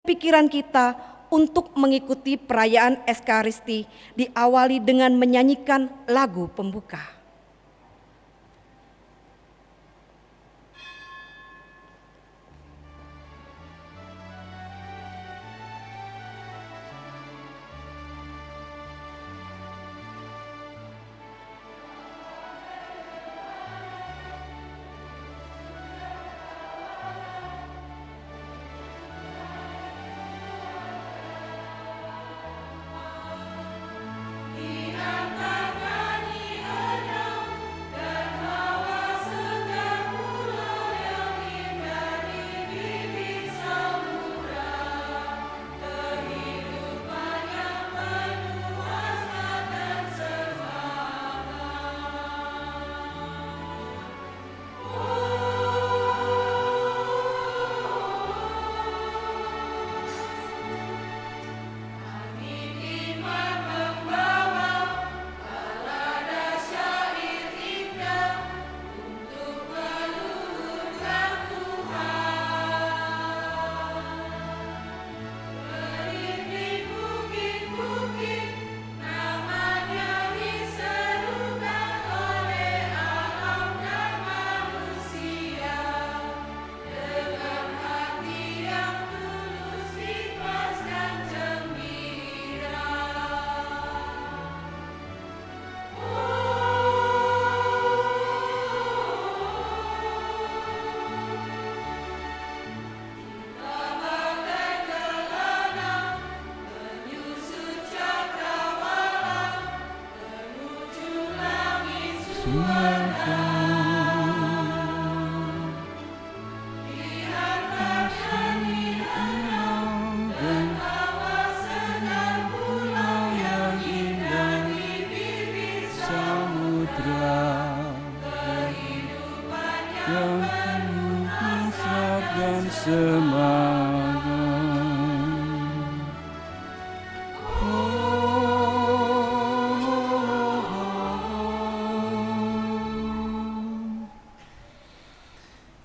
pikiran kita untuk mengikuti perayaan Ekaristi diawali dengan menyanyikan lagu pembuka.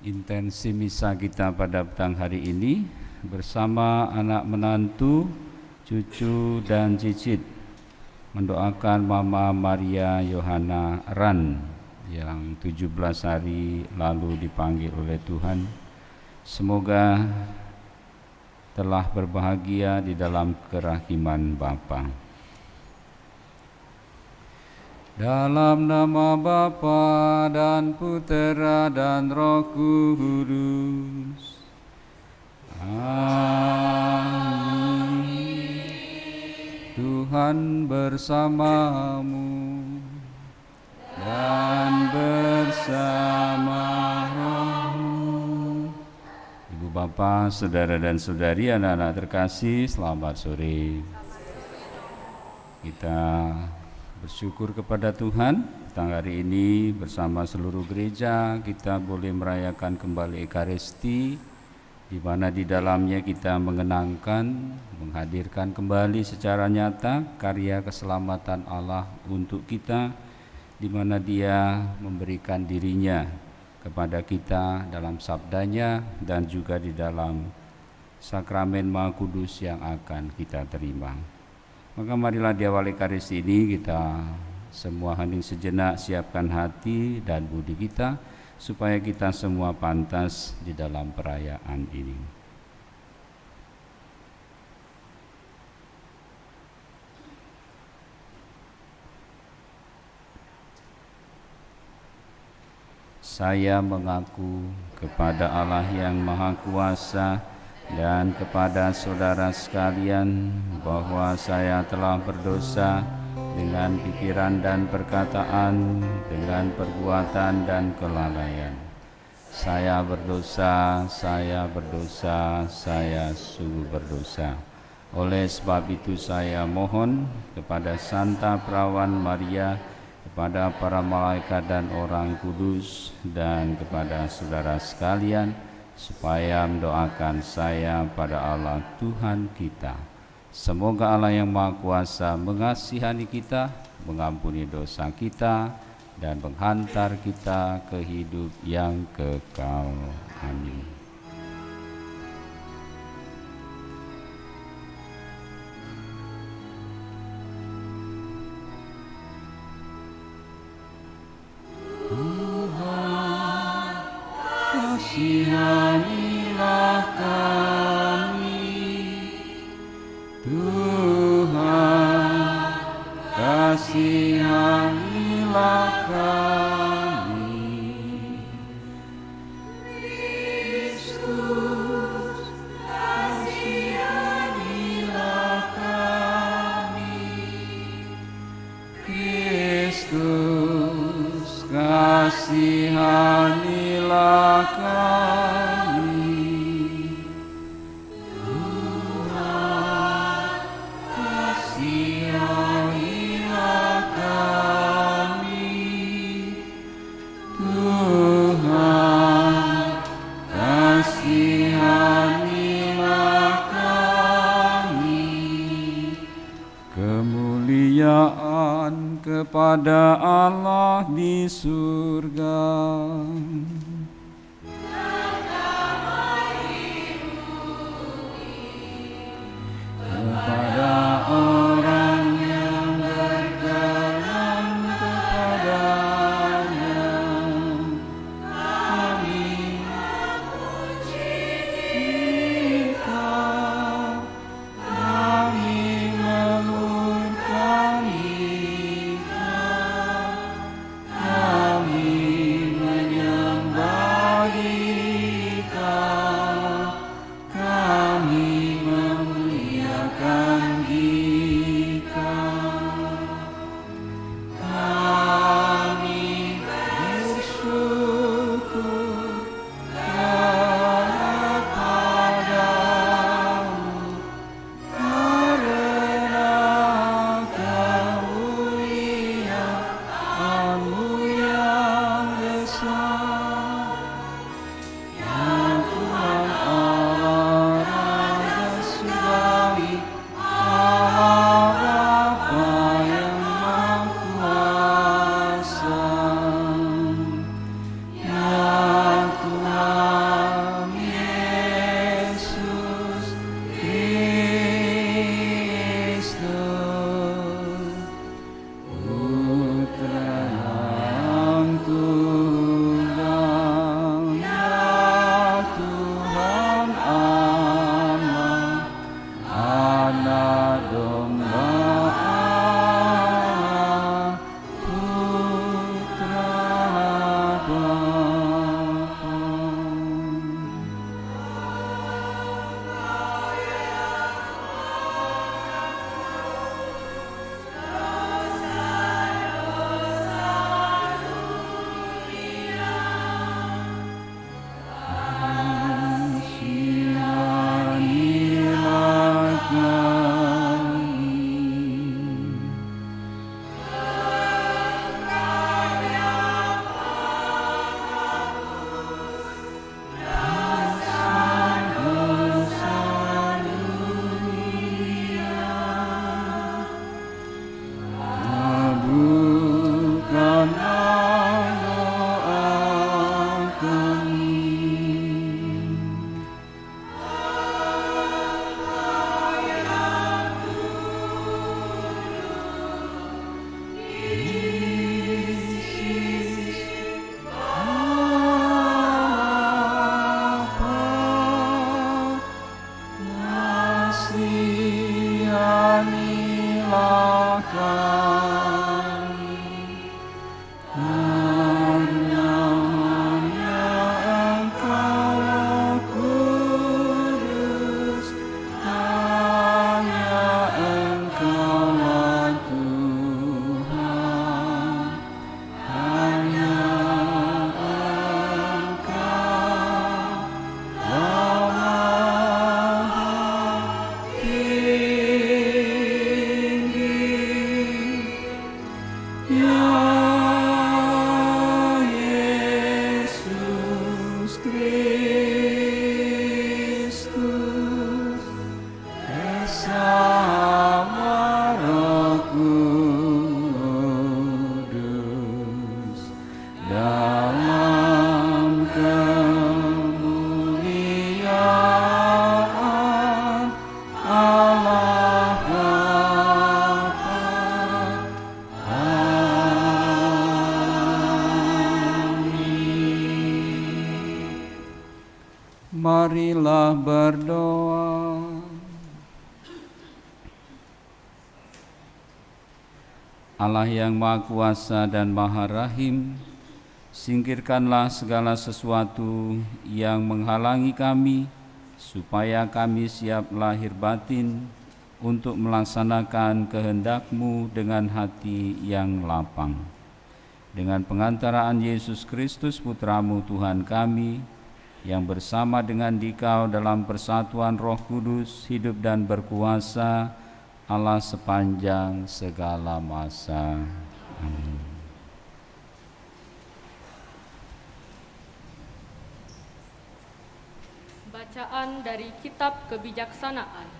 Intensi misa kita pada petang hari ini bersama anak menantu, cucu dan cicit mendoakan Mama Maria Yohana Ran yang 17 hari lalu dipanggil oleh Tuhan. Semoga telah berbahagia di dalam kerahiman Bapa. Dalam nama Bapa dan Putera dan Roh Kudus. Amin. Tuhan bersamamu dan bersama rohmu. Ibu Bapa, saudara dan saudari, anak-anak terkasih, selamat sore. Kita bersyukur kepada Tuhan, petang hari ini bersama seluruh gereja kita boleh merayakan kembali Ekaristi, di mana di dalamnya kita mengenangkan, menghadirkan kembali secara nyata karya keselamatan Allah untuk kita, di mana Dia memberikan dirinya kepada kita dalam sabdanya dan juga di dalam sakramen Maha Kudus yang akan kita terima. Maka marilah di awal Ekaristi ini kita semua hening sejenak, siapkan hati dan budi kita supaya kita semua pantas di dalam perayaan ini. Saya mengaku kepada Allah yang Maha Kuasa dan kepada saudara sekalian bahwa saya telah berdosa dengan pikiran dan perkataan, dengan perbuatan dan kelalaian. Saya berdosa, saya sungguh berdosa. Oleh sebab itu saya mohon kepada Santa Perawan Maria, kepada para malaikat dan orang kudus, dan kepada saudara sekalian, supaya mendoakan saya pada Allah Tuhan kita. Semoga Allah yang Maha Kuasa mengasihani kita, mengampuni dosa kita, dan menghantar kita ke hidup yang kekal. Amin. kasihanilah kami. Tuhan, kasihanilah kami. Kristus, kasihanilah kami. Kristus, kasihanilah kami. Tuhan, kasihanilah kami. Tuhan, kasihanilah kami. Kemuliaan kepada Allah di surga, kepada orang yang berkenan kepadanya. Kami memuji Dikau, kami melurkan Dikau, kami menyembah Dikau, kami memuliakan Dikau, kami bersyukur kepadamu karena kemuliaan-Mu yang besar. Ya Tuhan Allah Raja Surgawi, Allah Bapa yang Maha Kuasa. Ya Tuhan Yesus Kristus, Putra yang tunggal, ya Tuhan Allah, Anak Domba Allah, Putra Bapa. Kasihanilah kami. Dosa dunia, kabulkanlah doa kami. Kasihanilah kami, karena hanya Engkaulah kudus, hanya Engkaulah Tuhan, hanya Engkau Maha tinggi. Ya Yesus Kristus, bersama Roh Kudus, dalam kemuliaan Allah Bapa. Amin. Marilah berdoa. Allah yang Maha Kuasa dan Maha Rahim, singkirkanlah segala sesuatu yang menghalangi kami, supaya kami siap lahir batin untuk melaksanakan kehendak-Mu dengan hati yang lapang. Dengan pengantaraan Yesus Kristus Putra-Mu Tuhan kami, yang bersama dengan Dikau dalam persatuan Roh Kudus, hidup dan berkuasa, Allah sepanjang segala masa. Amin. Bacaan dari Kitab Kebijaksanaan.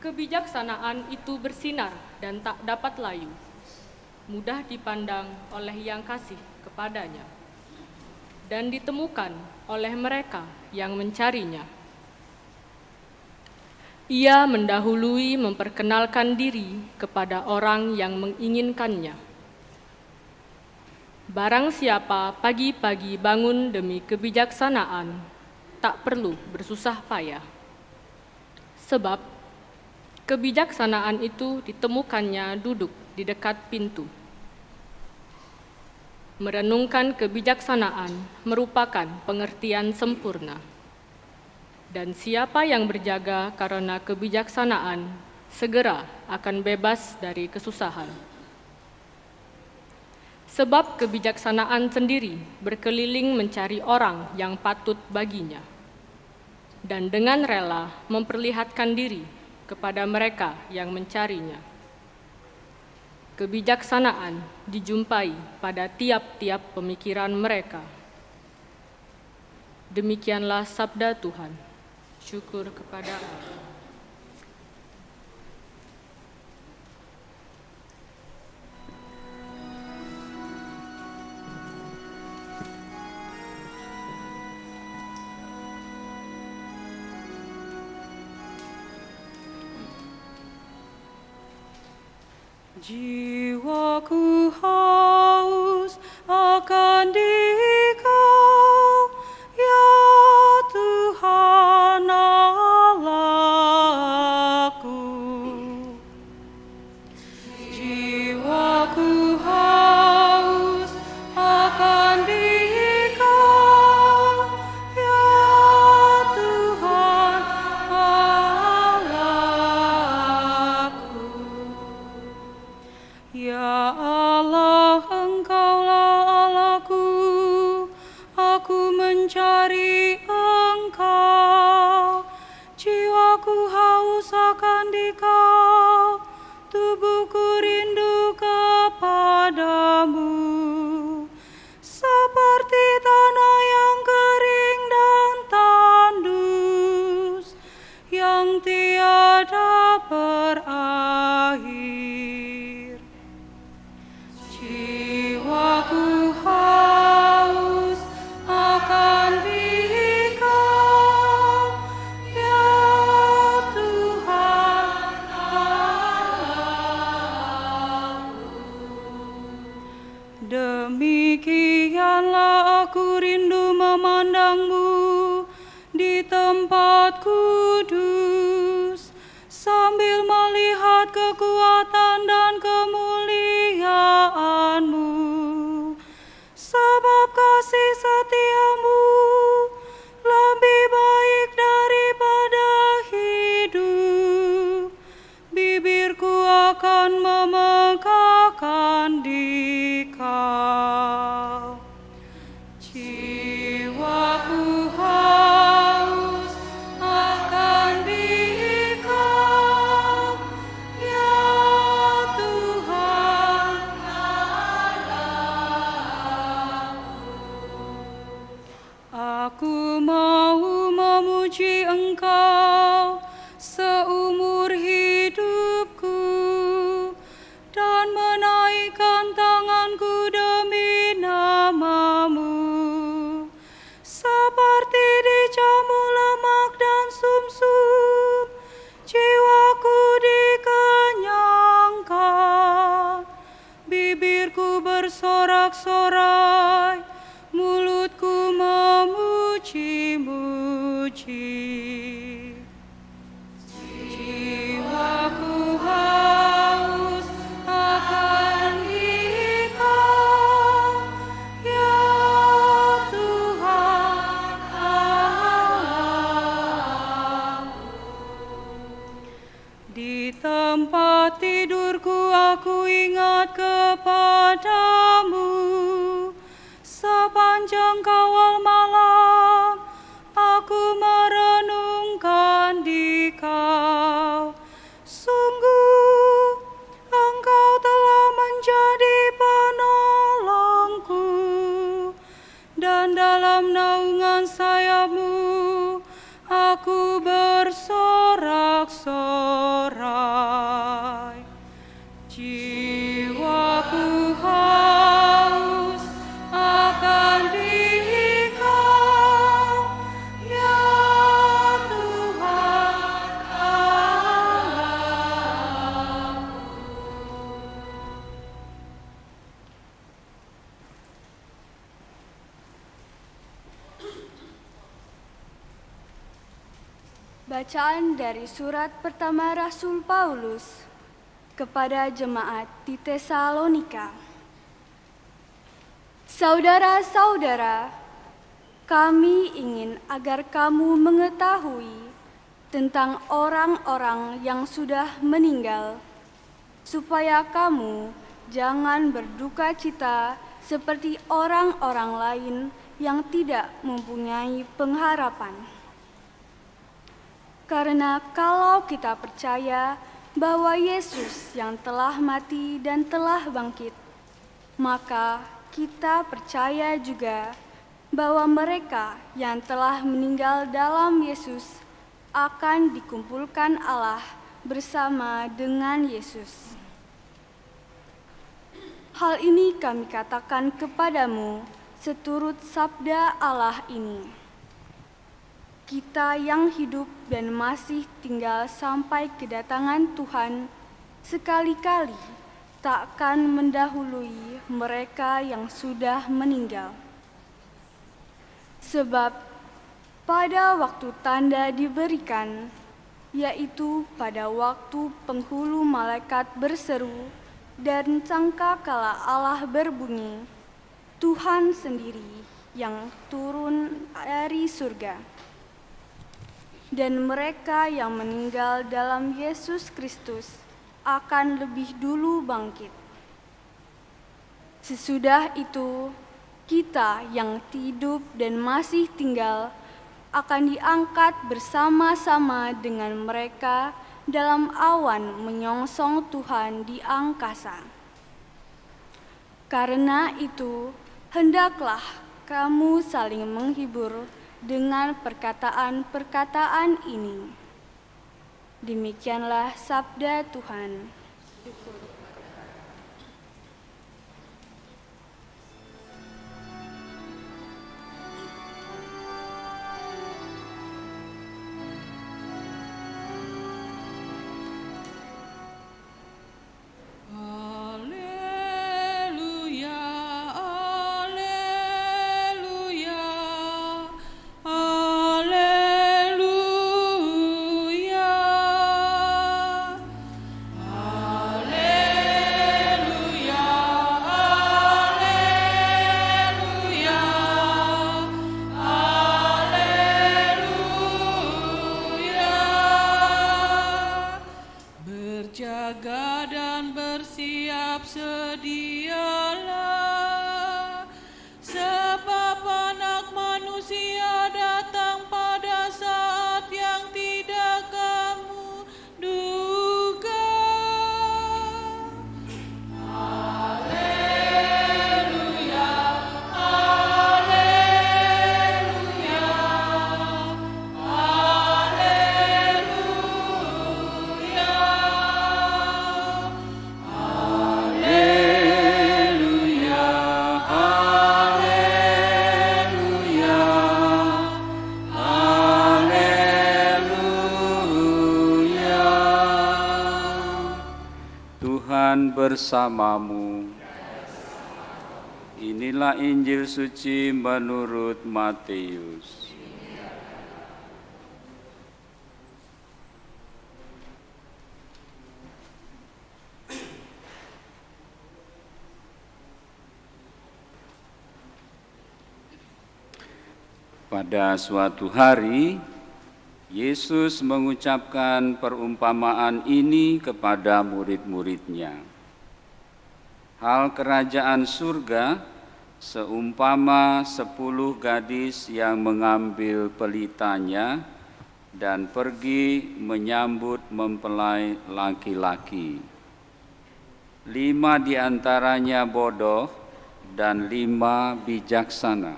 Kebijaksanaan itu bersinar dan tak dapat layu, mudah dipandang oleh yang kasih kepadanya, dan ditemukan oleh mereka yang mencarinya. Ia mendahului memperkenalkan diri kepada orang yang menginginkannya. Barang siapa pagi-pagi bangun demi kebijaksanaan, tak perlu bersusah payah. Sebab kebijaksanaan itu ditemukannya duduk di dekat pintu. Merenungkan kebijaksanaan merupakan pengertian sempurna. Dan siapa yang berjaga karena kebijaksanaan, segera akan bebas dari kesusahan. Sebab kebijaksanaan sendiri berkeliling mencari orang yang patut baginya, dan dengan rela memperlihatkan diri kepada mereka yang mencarinya. Kebijaksanaan dijumpai pada tiap-tiap pemikiran mereka. Demikianlah sabda Tuhan. Syukur kepada Allah. Jiwaku haus akan Dikau, ya Tuhan Allahku. Jiwaku haus akan Dikau, ya Tuhan Allahku. Ya Allah, Engkaulah Allahku, aku mencari Engkau. Jiwaku haus akan Dikau, tubuhku rindu kepadamu. Seperti tanah yang kering dan tandus, yang tiada berakhir. Jiwaku haus akan Dikau, ya Tuhan Allahku. Demikianlah aku rindu memandang-Mu di tempat kudus, sambil melihat kekuatan dan kemuliaan-Mu. Sebab kasih setia-Mu lebih baik daripada hidup, bibirku akan memegahkan Dikau. Jiwaku haus akan Dikau, ya Tuhan Allahku. Aku mau memuji Engkau seumur hidupku, dan menaikkan tanganku demi nama-Mu. Seperti dijamu lemak dan sumsum, jiwaku dikenyangkan. Bibirku bersorak-sorai, mulutku memuji dan dalam naungan sayap-Mu aku bersorak-sorai. Jiwaku haus akan Dikau, ya Tuhan Allahku. Bacaan dari surat pertama Rasul Paulus kepada jemaat di Tesalonika. Saudara-saudara, kami ingin agar kamu mengetahui tentang orang-orang yang sudah meninggal, supaya kamu jangan berduka cita seperti orang-orang lain yang tidak mempunyai pengharapan. Karena kalau kita percaya bahwa Yesus yang telah mati dan telah bangkit, maka kita percaya juga bahwa mereka yang telah meninggal dalam Yesus akan dikumpulkan Allah bersama dengan Yesus. Hal ini kami katakan kepadamu seturut sabda Allah ini. Kita yang hidup dan masih tinggal sampai kedatangan Tuhan sekali-kali takkan mendahului mereka yang sudah meninggal. Sebab pada waktu tanda diberikan, yaitu pada waktu penghulu malaikat berseru dan sangkakala Allah berbunyi, Tuhan sendiri yang turun dari surga. Dan mereka yang meninggal dalam Yesus Kristus akan lebih dulu bangkit. Sesudah itu, kita yang hidup dan masih tinggal akan diangkat bersama-sama dengan mereka dalam awan menyongsong Tuhan di angkasa. Karena itu, hendaklah kamu saling menghibur dengan perkataan-perkataan ini. Demikianlah sabda Tuhan. Berjaga dan bersiap sedialah, sebab Anak Manusia datang pada saat yang tidak kamu duga. Haleluya, haleluya, haleluya. Tuhan bersamamu. Inilah Injil suci menurut Matius. Pada suatu hari, Yesus mengucapkan perumpamaan ini kepada murid-muridnya. Hal kerajaan surga seumpama 10 gadis yang mengambil pelitanya dan pergi menyambut mempelai laki-laki. 5 di antaranya bodoh dan 5 bijaksana.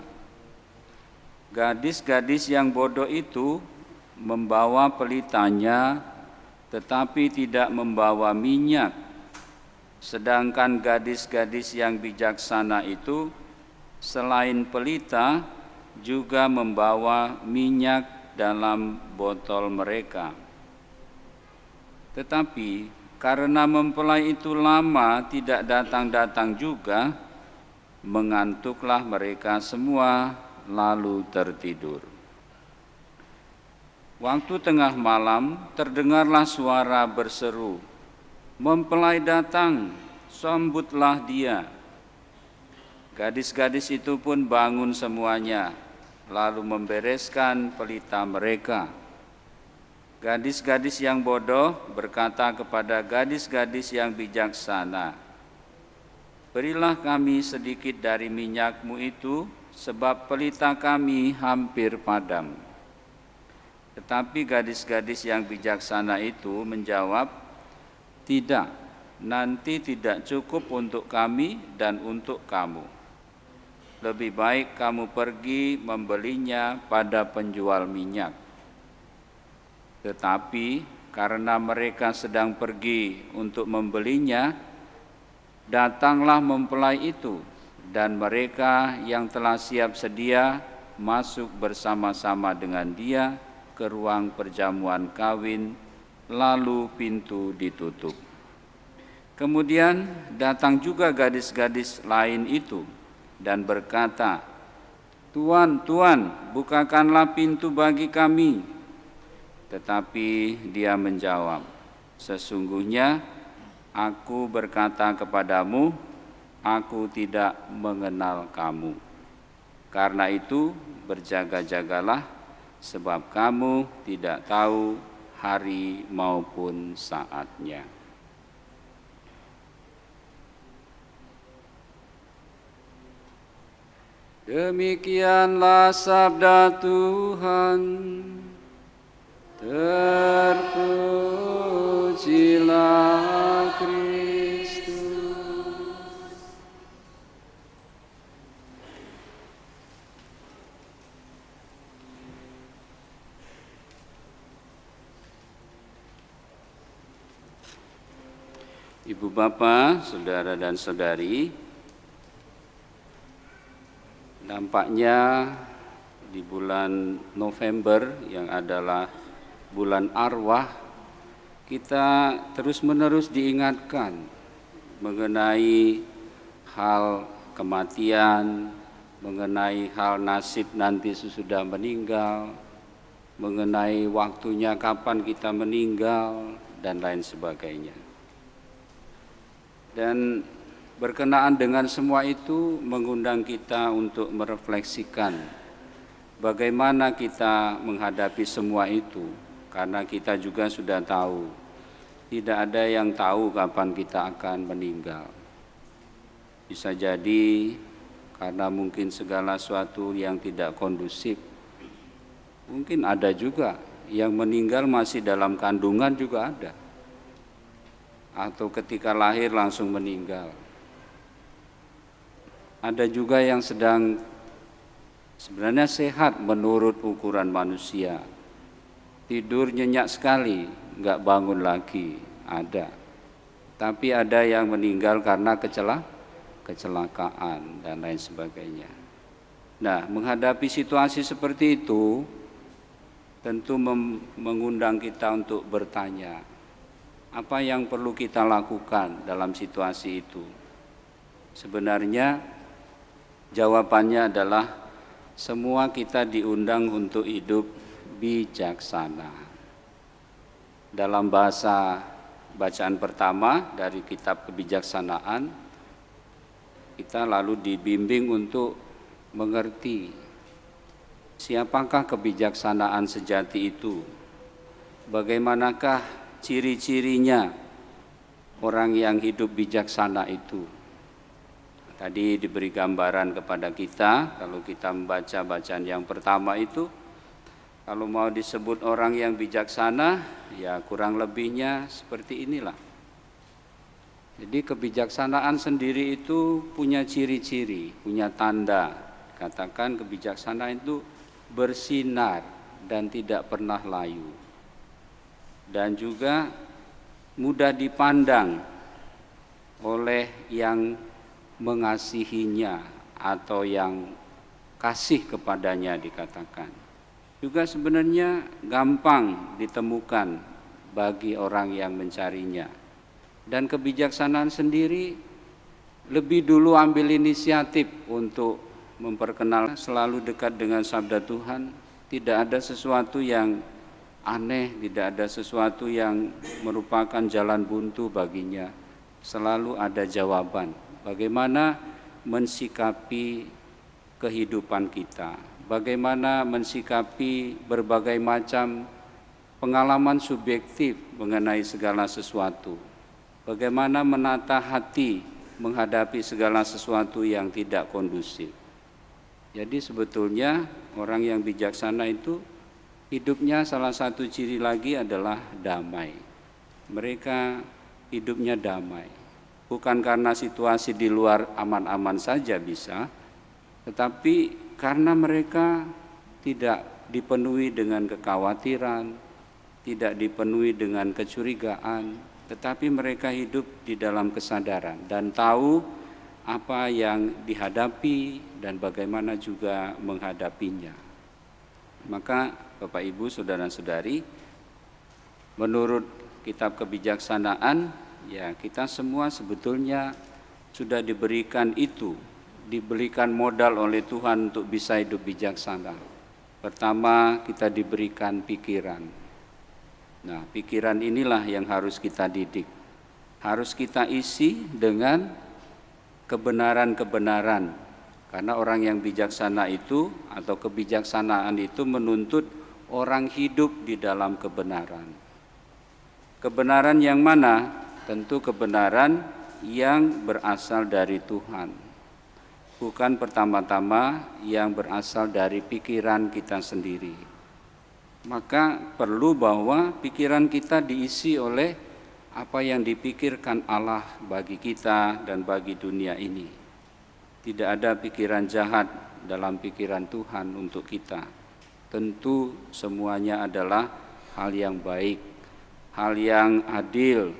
Gadis-gadis yang bodoh itu membawa pelitanya tetapi tidak membawa minyak, sedangkan gadis-gadis yang bijaksana itu selain pelita juga membawa minyak dalam botol mereka. Tetapi karena mempelai itu lama tidak datang-datang juga, mengantuklah mereka semua lalu tertidur. Waktu tengah malam terdengarlah suara berseru, "Mempelai datang, sambutlah dia." Gadis-gadis itu pun bangun semuanya, lalu membereskan pelita mereka. Gadis-gadis yang bodoh berkata kepada gadis-gadis yang bijaksana, "Berilah kami sedikit dari minyakmu itu, sebab pelita kami hampir padam." Tetapi gadis-gadis yang bijaksana itu menjawab, "Tidak, nanti tidak cukup untuk kami dan untuk kamu. Lebih baik kamu pergi membelinya pada penjual minyak." Tetapi karena mereka sedang pergi untuk membelinya, datanglah mempelai itu, dan mereka yang telah siap sedia masuk bersama-sama dengan dia ke ruang perjamuan kawin, lalu pintu ditutup. Kemudian datang juga gadis-gadis lain itu dan berkata, "Tuan, Tuan, bukakanlah pintu bagi kami." Tetapi dia menjawab, "Sesungguhnya aku berkata kepadamu, aku tidak mengenal kamu. Karena itu berjaga-jagalah, sebab kamu tidak tahu hari maupun saatnya." Demikianlah sabda Tuhan. Terpujilah Kristus. Ibu Bapak, saudara dan saudari, nampaknya di bulan November yang adalah bulan arwah, kita terus-menerus diingatkan mengenai hal kematian, mengenai hal nasib nanti sesudah meninggal, mengenai waktunya kapan kita meninggal, dan lain sebagainya. Dan berkenaan dengan semua itu mengundang kita untuk merefleksikan bagaimana kita menghadapi semua itu, karena kita juga sudah tahu tidak ada yang tahu kapan kita akan meninggal. Bisa jadi karena mungkin segala sesuatu yang tidak kondusif. Mungkin ada juga yang meninggal masih dalam kandungan juga ada, atau ketika lahir langsung meninggal. Ada juga yang sedang sebenarnya sehat menurut ukuran manusia, tidur nyenyak sekali, nggak bangun lagi, ada. Tapi ada yang meninggal karena kecelakaan dan lain sebagainya. Nah, menghadapi situasi seperti itu tentu mengundang kita untuk bertanya, apa yang perlu kita lakukan dalam situasi itu? Sebenarnya jawabannya adalah semua kita diundang untuk hidup bijaksana. Dalam bahasa bacaan pertama dari kitab kebijaksanaan, kita lalu dibimbing untuk mengerti siapakah kebijaksanaan sejati itu, bagaimanakah ciri-cirinya orang yang hidup bijaksana itu. Tadi diberi gambaran kepada kita, kalau kita membaca bacaan yang pertama itu, kalau mau disebut orang yang bijaksana, ya kurang lebihnya seperti inilah. Jadi kebijaksanaan sendiri itu punya ciri-ciri, punya tanda. Katakan kebijaksanaan itu bersinar dan tidak pernah layu, dan juga mudah dipandang oleh yang mengasihinya atau yang kasih kepadanya dikatakan. Juga sebenarnya gampang ditemukan bagi orang yang mencarinya. Dan kebijaksanaan sendiri lebih dulu ambil inisiatif untuk memperkenalkan, selalu dekat dengan sabda Tuhan. Tidak ada sesuatu yang aneh, tidak ada sesuatu yang merupakan jalan buntu baginya. Selalu ada jawaban. Bagaimana mensikapi kehidupan kita, bagaimana mensikapi berbagai macam pengalaman subjektif mengenai segala sesuatu, bagaimana menata hati menghadapi segala sesuatu yang tidak kondusif. Jadi sebetulnya orang yang bijaksana itu hidupnya salah satu ciri lagi adalah damai. Mereka hidupnya damai. Bukan karena situasi di luar aman-aman saja bisa, tetapi karena mereka tidak dipenuhi dengan kekhawatiran, tidak dipenuhi dengan kecurigaan, tetapi mereka hidup di dalam kesadaran dan tahu apa yang dihadapi dan bagaimana juga menghadapinya. Maka Bapak Ibu, saudara-saudari, menurut kitab kebijaksanaan, ya kita semua sebetulnya sudah diberikan itu, diberikan modal oleh Tuhan untuk bisa hidup bijaksana. Pertama, kita diberikan pikiran. Nah, pikiran inilah yang harus kita didik. Harus kita isi dengan kebenaran-kebenaran. Karena orang yang bijaksana itu atau kebijaksanaan itu menuntut orang hidup di dalam kebenaran. Kebenaran yang mana? Tentu kebenaran yang berasal dari Tuhan. Bukan pertama-tama yang berasal dari pikiran kita sendiri. Maka perlu bahwa pikiran kita diisi oleh apa yang dipikirkan Allah bagi kita dan bagi dunia ini. Tidak ada pikiran jahat dalam pikiran Tuhan untuk kita. Tentu semuanya adalah hal yang baik, hal yang adil,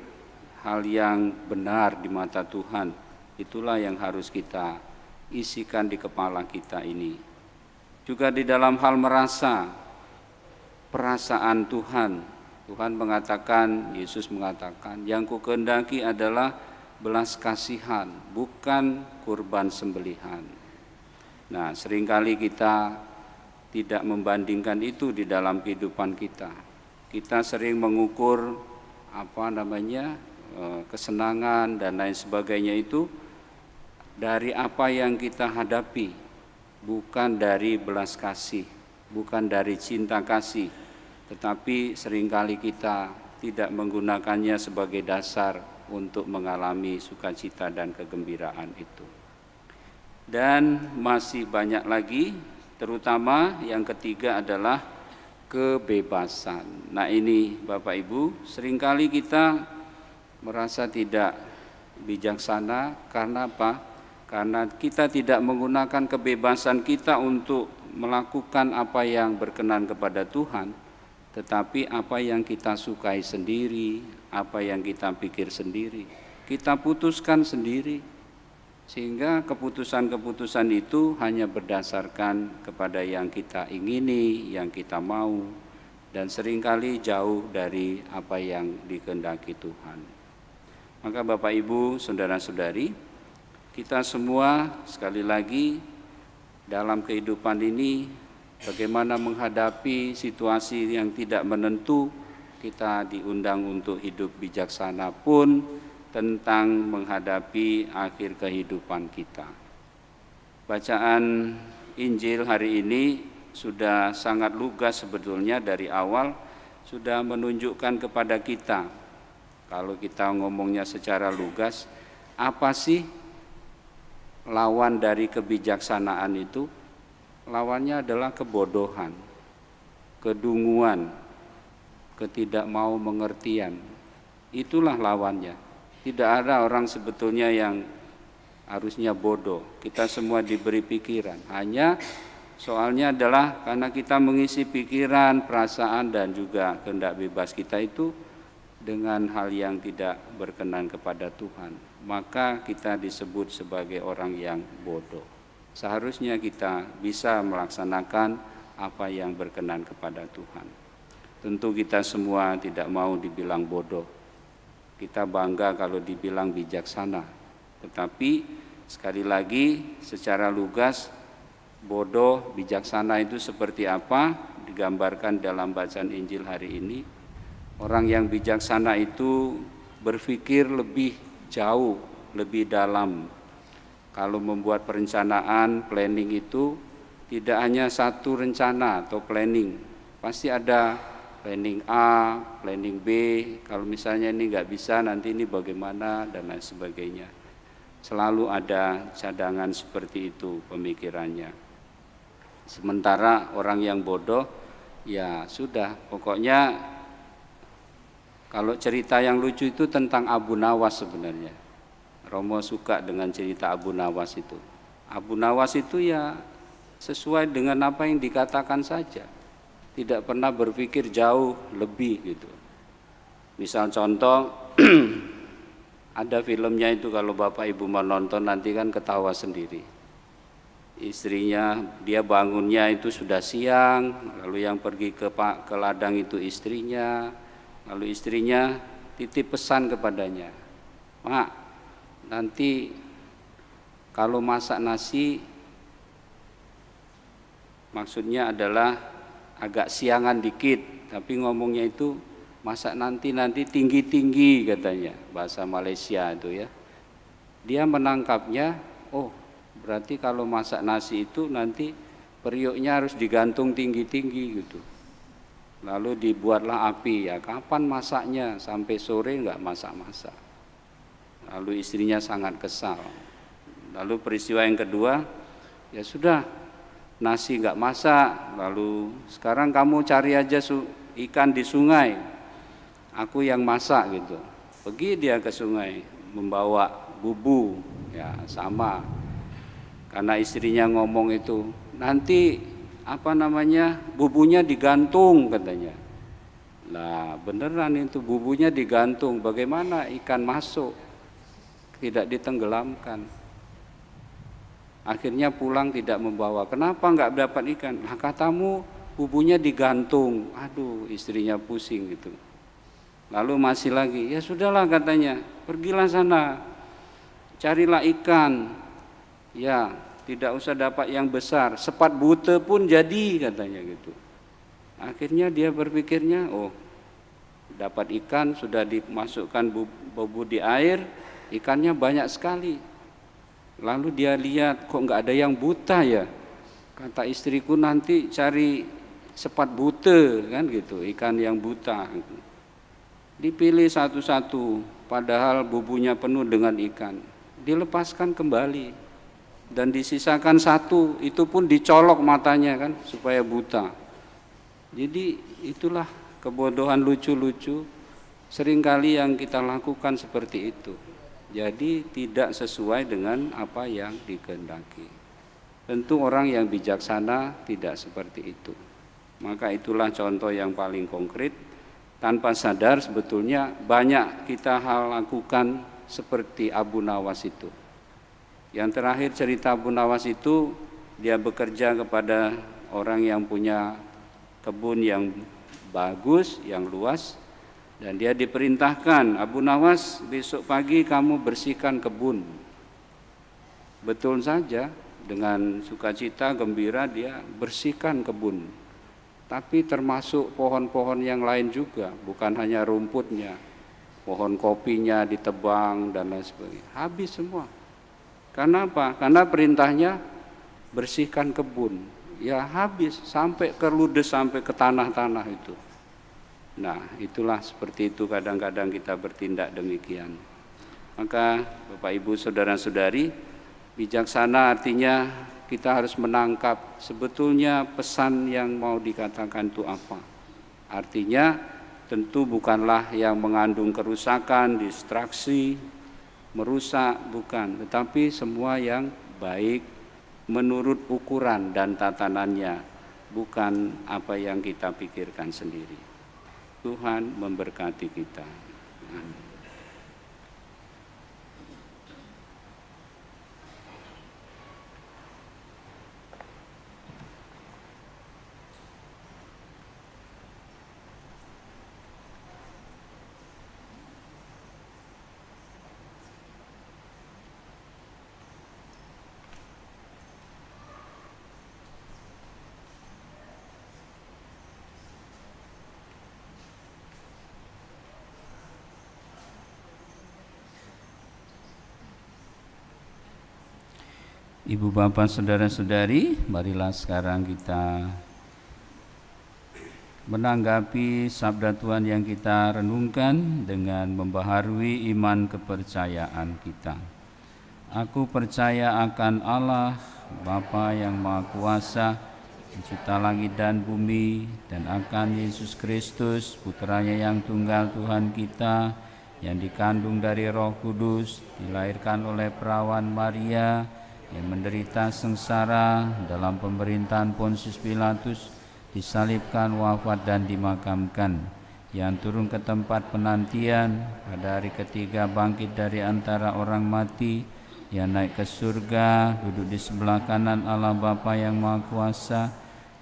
hal yang benar di mata Tuhan. Itulah yang harus kita isikan di kepala kita ini. Juga di dalam hal merasa, perasaan Tuhan. Tuhan mengatakan, Yesus mengatakan, yang kukehendaki adalah belas kasihan, bukan kurban sembelihan. Nah, seringkali kita tidak membandingkan itu di dalam kehidupan kita. Kita sering mengukur kesenangan dan lain sebagainya itu dari apa yang kita hadapi, bukan dari belas kasih, bukan dari cinta kasih. Tetapi seringkali kita tidak menggunakannya sebagai dasar untuk mengalami sukacita dan kegembiraan itu. Dan masih banyak lagi, terutama yang ketiga adalah kebebasan. Nah ini Bapak Ibu, seringkali kita merasa tidak bijaksana karena apa? Karena kita tidak menggunakan kebebasan kita untuk melakukan apa yang berkenan kepada Tuhan, tetapi apa yang kita sukai sendiri, apa yang kita pikir sendiri, kita putuskan sendiri. Sehingga keputusan-keputusan itu hanya berdasarkan kepada yang kita ingini, yang kita mau, dan seringkali jauh dari apa yang dikehendaki Tuhan. Maka Bapak Ibu, saudara-saudari, kita semua sekali lagi dalam kehidupan ini bagaimana menghadapi situasi yang tidak menentu, kita diundang untuk hidup bijaksana pun tentang menghadapi akhir kehidupan kita. Bacaan Injil hari ini sudah sangat lugas sebetulnya, dari awal sudah menunjukkan kepada kita. Kalau kita ngomongnya secara lugas, apa sih lawan dari kebijaksanaan itu? Lawannya adalah kebodohan, kedunguan, ketidakmau mengertian. Itulah lawannya. Tidak ada orang sebetulnya yang harusnya bodoh. Kita semua diberi pikiran. Hanya Soalnya adalah karena kita mengisi pikiran, perasaan dan juga kehendak bebas kita itu dengan hal yang tidak berkenan kepada Tuhan, maka kita disebut sebagai orang yang bodoh. Seharusnya kita bisa melaksanakan apa yang berkenan kepada Tuhan. Tentu kita semua tidak mau dibilang bodoh. Kita bangga kalau dibilang bijaksana. Tetapi sekali lagi secara lugas, bodoh, bijaksana itu seperti apa digambarkan dalam bacaan Injil hari ini. Orang yang bijaksana itu berpikir lebih jauh, lebih dalam. Kalau membuat perencanaan, planning itu tidak hanya satu rencana atau planning. Pasti ada planning A, planning B, kalau misalnya ini nggak bisa nanti ini bagaimana dan lain sebagainya. Selalu ada cadangan seperti itu pemikirannya. Sementara orang yang bodoh, ya sudah, pokoknya kalau cerita yang lucu itu tentang Abu Nawas sebenarnya. Romo suka dengan cerita Abu Nawas itu. Abu Nawas itu ya sesuai dengan apa yang dikatakan saja. Tidak pernah berpikir jauh lebih gitu. Misal contoh, ada filmnya itu kalau Bapak Ibu mau nonton nanti kan ketawa sendiri. Istrinya, dia bangunnya itu sudah siang, lalu yang pergi ke ladang itu istrinya, lalu istrinya titip pesan kepadanya, "Mak, nanti kalau masak nasi," maksudnya adalah agak siangan dikit, tapi ngomongnya itu masak nanti tinggi-tinggi katanya, bahasa Malaysia itu ya. Dia menangkapnya, oh berarti kalau masak nasi itu nanti periuknya harus digantung tinggi-tinggi gitu. Lalu dibuatlah api, ya kapan masaknya, sampai sore enggak masak-masak. Lalu istrinya sangat kesal. Lalu peristiwa yang kedua, ya sudah nasi enggak masak, lalu sekarang kamu cari aja ikan di sungai, aku yang masak gitu. Pergi dia ke sungai membawa bubu, ya sama. Karena istrinya ngomong itu, nanti bubunya digantung katanya. Lah beneran itu bubunya digantung, bagaimana ikan masuk, tidak ditenggelamkan. Akhirnya pulang tidak membawa. Kenapa enggak dapat ikan? Lah katamu bubunya digantung. Aduh, istrinya pusing gitu. Lalu masih lagi, ya sudahlah katanya, pergilah sana, carilah ikan. Ya, tidak usah dapat yang besar, sepat bute pun jadi katanya gitu. Akhirnya dia berpikirnya, oh dapat ikan, sudah dimasukkan bubu di air, ikannya banyak sekali. Lalu dia lihat, kok enggak ada yang buta ya? Kata istriku nanti cari sepat bute kan gitu, ikan yang buta. Dipilih satu-satu, padahal bubunya penuh dengan ikan. Dilepaskan kembali dan disisakan satu, itu pun dicolok matanya kan supaya buta. Jadi itulah kebodohan lucu-lucu seringkali yang kita lakukan seperti itu. Jadi tidak sesuai dengan apa yang dikehendaki. Tentu orang yang bijaksana tidak seperti itu. Maka itulah contoh yang paling konkret. Tanpa sadar sebetulnya banyak kita hal lakukan seperti Abu Nawas itu. Yang terakhir cerita Abu Nawas itu, dia bekerja kepada orang yang punya kebun yang bagus, yang luas. Dan dia diperintahkan, Abu Nawas besok pagi kamu bersihkan kebun. Betul saja, dengan sukacita, gembira dia bersihkan kebun. Tapi termasuk pohon-pohon yang lain juga, bukan hanya rumputnya. Pohon kopinya ditebang dan lain sebagainya. Habis semua. Karena apa? Karena perintahnya bersihkan kebun. Ya habis, sampai ke ludes, sampai ke tanah-tanah itu. Nah itulah seperti itu kadang-kadang kita bertindak demikian. Maka Bapak Ibu Saudara-saudari, bijaksana artinya kita harus menangkap sebetulnya pesan yang mau dikatakan itu apa. Artinya tentu bukanlah yang mengandung kerusakan, distraksi, merusak, bukan. Tetapi semua yang baik, menurut ukuran dan tatanannya, bukan apa yang kita pikirkan sendiri. Tuhan memberkati kita. Amin. Ibu bapak saudara-saudari, marilah sekarang kita menanggapi sabda Tuhan yang kita renungkan dengan membaharui iman kepercayaan kita. Aku percaya akan Allah, Bapa yang Maha Kuasa, pencipta langit dan bumi, dan akan Yesus Kristus, putranya yang tunggal Tuhan kita, yang dikandung dari Roh Kudus, dilahirkan oleh perawan Maria, yang menderita sengsara dalam pemerintahan Pontius Pilatus, disalibkan, wafat dan dimakamkan, yang turun ke tempat penantian, pada hari ketiga bangkit dari antara orang mati, yang naik ke surga, duduk di sebelah kanan Allah Bapa yang Maha Kuasa.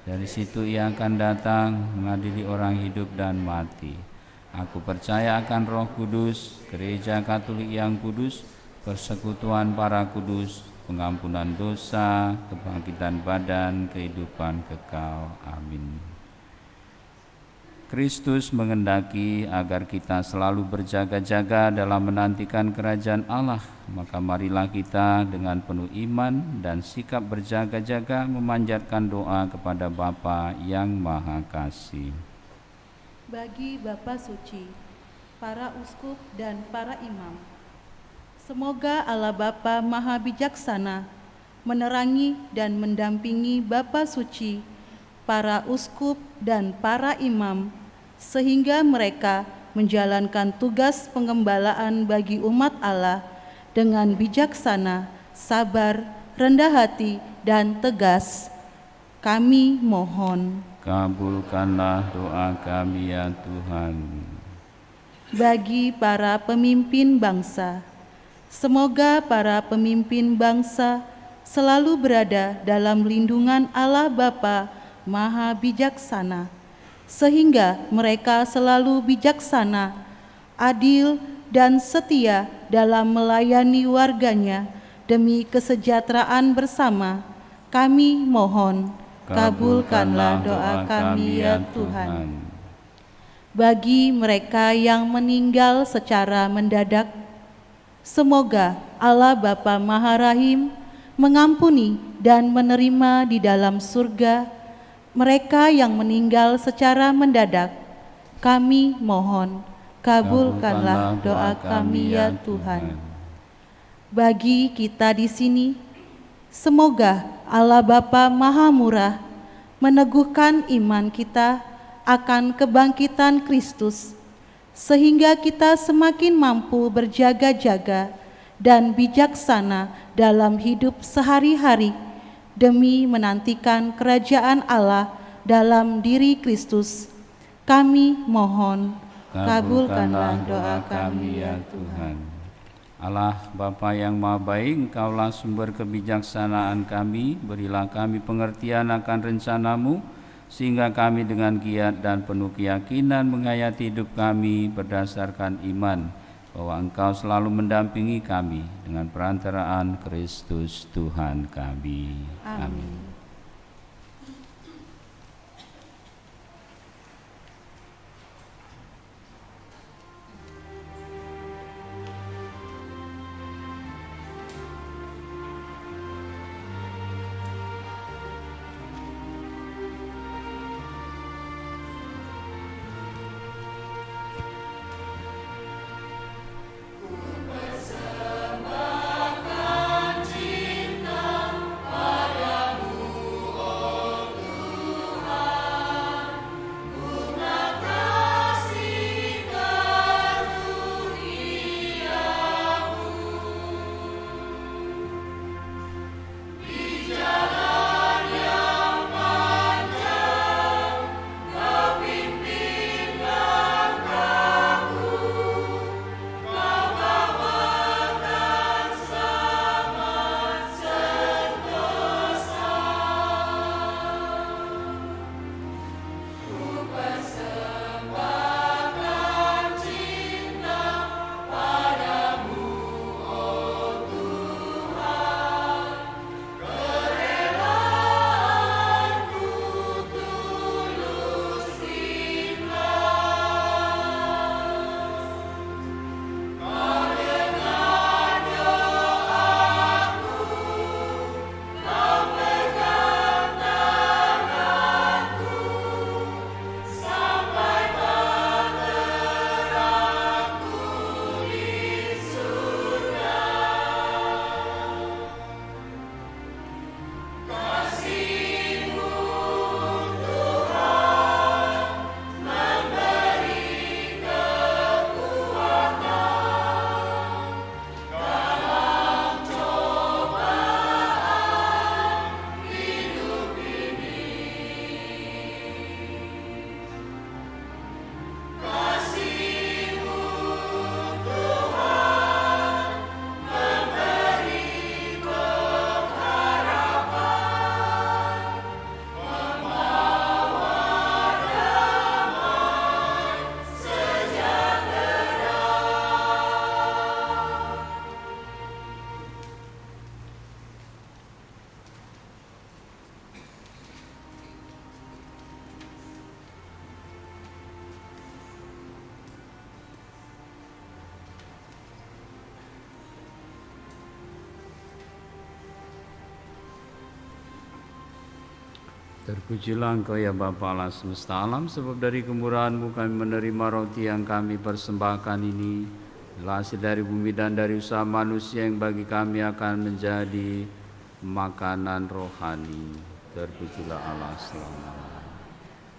Dari situ ia akan datang mengadili orang hidup dan mati. Aku percaya akan Roh Kudus, Gereja Katolik yang kudus, persekutuan para kudus, pengampunan dosa, kebangkitan badan, kehidupan kekal. Amin. Kristus mengendaki agar kita selalu berjaga-jaga dalam menantikan kerajaan Allah. Maka marilah kita dengan penuh iman dan sikap berjaga-jaga memanjatkan doa kepada Bapa yang Maha Kasih. Bagi Bapa Suci, para uskup dan para imam, semoga Allah Bapa Maha Bijaksana menerangi dan mendampingi Bapa Suci, para uskup dan para imam, sehingga mereka menjalankan tugas pengembalaan bagi umat Allah dengan bijaksana, sabar, rendah hati, dan tegas. Kami mohon. Kabulkanlah doa kami ya Tuhan. Bagi para pemimpin bangsa, semoga para pemimpin bangsa selalu berada dalam lindungan Allah Bapa Maha Bijaksana, sehingga mereka selalu bijaksana, adil, dan setia dalam melayani warganya demi kesejahteraan bersama. Kami mohon, kabulkanlah doa kami ya Tuhan. Bagi mereka yang meninggal secara mendadak, semoga Allah Bapa Maha Rahim mengampuni dan menerima di dalam surga mereka yang meninggal secara mendadak. Kami mohon, kabulkanlah doa kami ya Tuhan. Bagi kita di sini, semoga Allah Bapa Maha Murah meneguhkan iman kita akan kebangkitan Kristus, sehingga kita semakin mampu berjaga-jaga dan bijaksana dalam hidup sehari-hari demi menantikan kerajaan Allah dalam diri Kristus. Kami mohon, kabulkanlah doa kami ya Tuhan. Allah Bapa yang Maha Baik, Engkaulah sumber kebijaksanaan kami. Berilah kami pengertian akan rencana-Mu, sehingga kami dengan giat dan penuh keyakinan menghayati hidup kami berdasarkan iman bahwa Engkau selalu mendampingi kami dengan perantaraan Kristus Tuhan kami. Amin. Persembahkan cinta padamu. Terpujilah Engkau ya Bapa Allah semesta alam, sebab dari kemurahan-Mu kami menerima roti yang kami persembahkan ini, hasil dari bumi dan dari usaha manusia yang bagi kami akan menjadi makanan rohani. Terpujilah Allah selama-lamanya.